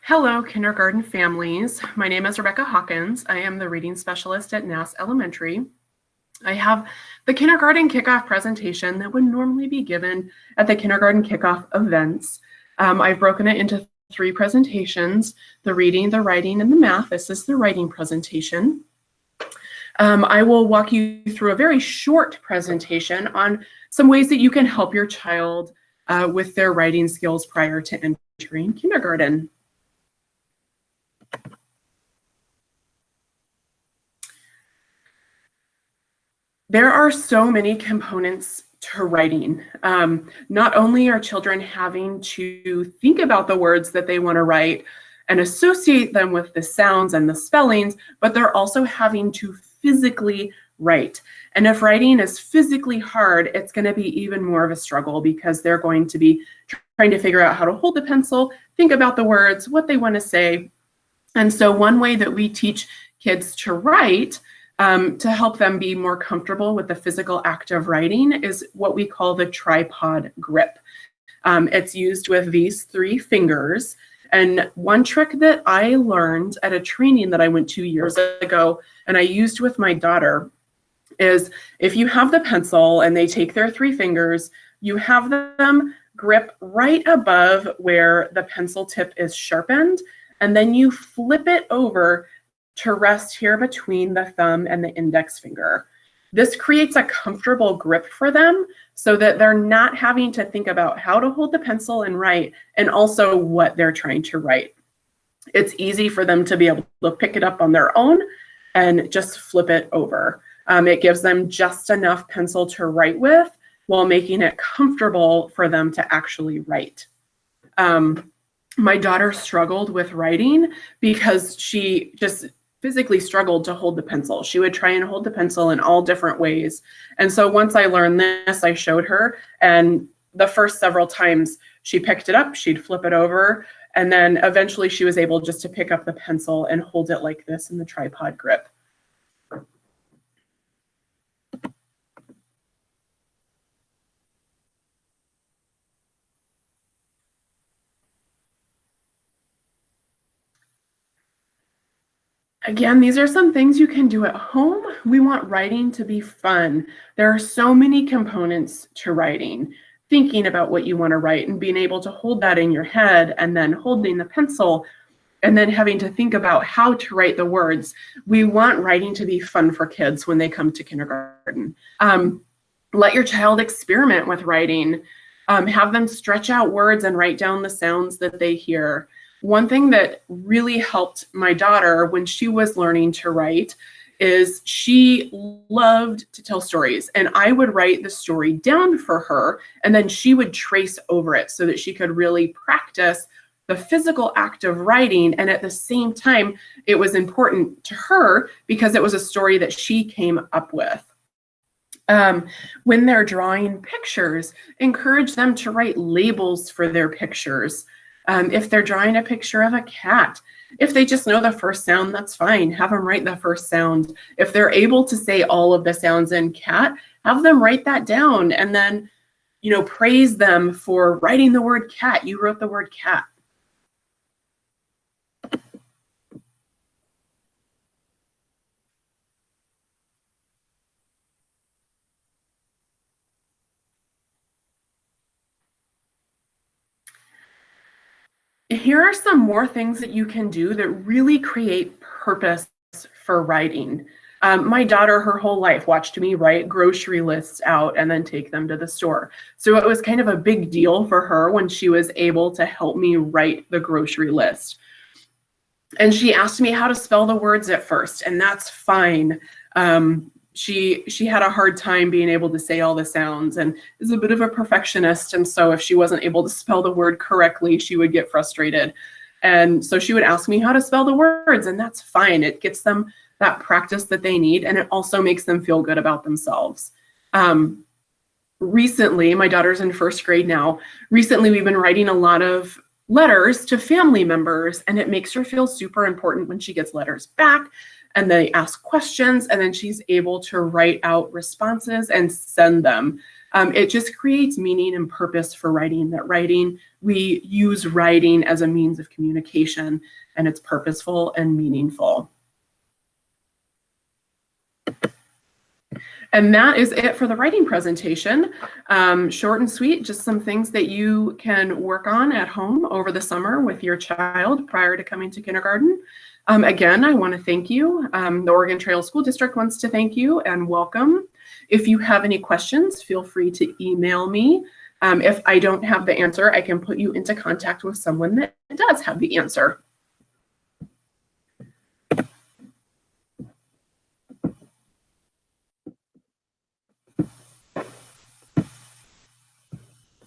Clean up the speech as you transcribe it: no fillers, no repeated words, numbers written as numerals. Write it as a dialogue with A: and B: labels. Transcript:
A: Hello, kindergarten families. My name is Rebecca Hawkins. I am the reading specialist at Nass Elementary. I have the kindergarten kickoff presentation that would normally be given at the kindergarten kickoff events. I've broken it into 3 presentations: the reading, the writing, and the math. This is the writing presentation. I will walk you through a very short presentation on some ways that you can help your child with their writing skills prior to entering kindergarten. There are so many components to writing. Not only are children having to think about the words that they want to write and associate them with the sounds and the spellings, but they're also having to physically write. And if writing is physically hard, it's going to be even more of a struggle because they're going to be trying to figure out how to hold the pencil, think about the words, what they want to say. And so one way that we teach kids to write to help them be more comfortable with the physical act of writing is what we call the tripod grip. It's used with these 3 fingers. And one trick that I learned at a training that I went to years ago and I used with my daughter is if you have the pencil and they take their 3 fingers, you have them grip right above where the pencil tip is sharpened, and then you flip it over to rest here between the thumb and the index finger. This creates a comfortable grip for them so that they're not having to think about how to hold the pencil and write, and also what they're trying to write. It's easy for them to be able to pick it up on their own and just flip it over. It gives them just enough pencil to write with while making it comfortable for them to actually write. My daughter struggled with writing because she just physically struggled to hold the pencil. She would try and hold the pencil in all different ways. And so once I learned this, I showed her, and the first several times she picked it up, she'd flip it over, and then eventually she was able just to pick up the pencil and hold it like this in the tripod grip. Again, these are some things you can do at home. We want writing to be fun. There are so many components to writing. Thinking about what you want to write and being able to hold that in your head, and then holding the pencil, and then having to think about how to write the words. We want writing to be fun for kids when they come to kindergarten. Let your child experiment with writing. Have them stretch out words and write down the sounds that they hear. One thing that really helped my daughter when she was learning to write is she loved to tell stories, and I would write the story down for her, and then she would trace over it so that she could really practice the physical act of writing. And at the same time, it was important to her because it was a story that she came up with. When they're drawing pictures, encourage them to write labels for their pictures. If they're drawing a picture of a cat, if they just know the first sound, that's fine. Have them write the first sound. If they're able to say all of the sounds in cat, have them write that down, and then, praise them for writing the word cat. You wrote the word cat. Here are some more things that you can do that really create purpose for writing. My daughter, her whole life, watched me write grocery lists out and then take them to the store. So it was kind of a big deal for her when she was able to help me write the grocery list. And she asked me how to spell the words at first, and that's fine. She had a hard time being able to say all the sounds and is a bit of a perfectionist. And so if she wasn't able to spell the word correctly, she would get frustrated. And so she would ask me how to spell the words, and that's fine. It gets them that practice that they need, and it also makes them feel good about themselves. Recently, my daughter's in 1st grade now. Recently, we've been writing a lot of letters to family members, and it makes her feel super important when she gets letters back. and they ask questions, and then she's able to write out responses and send them. It just creates meaning and purpose for writing, that writing, we use writing as a means of communication, and it's purposeful and meaningful. And that is it for the writing presentation. Short and sweet, just some things that you can work on at home over the summer with your child prior to coming to kindergarten. Again, I want to thank you. The Oregon Trail School District wants to thank you and welcome. If you have any questions, feel free to email me. If I don't have the answer, I can put you into contact with someone that does have the answer.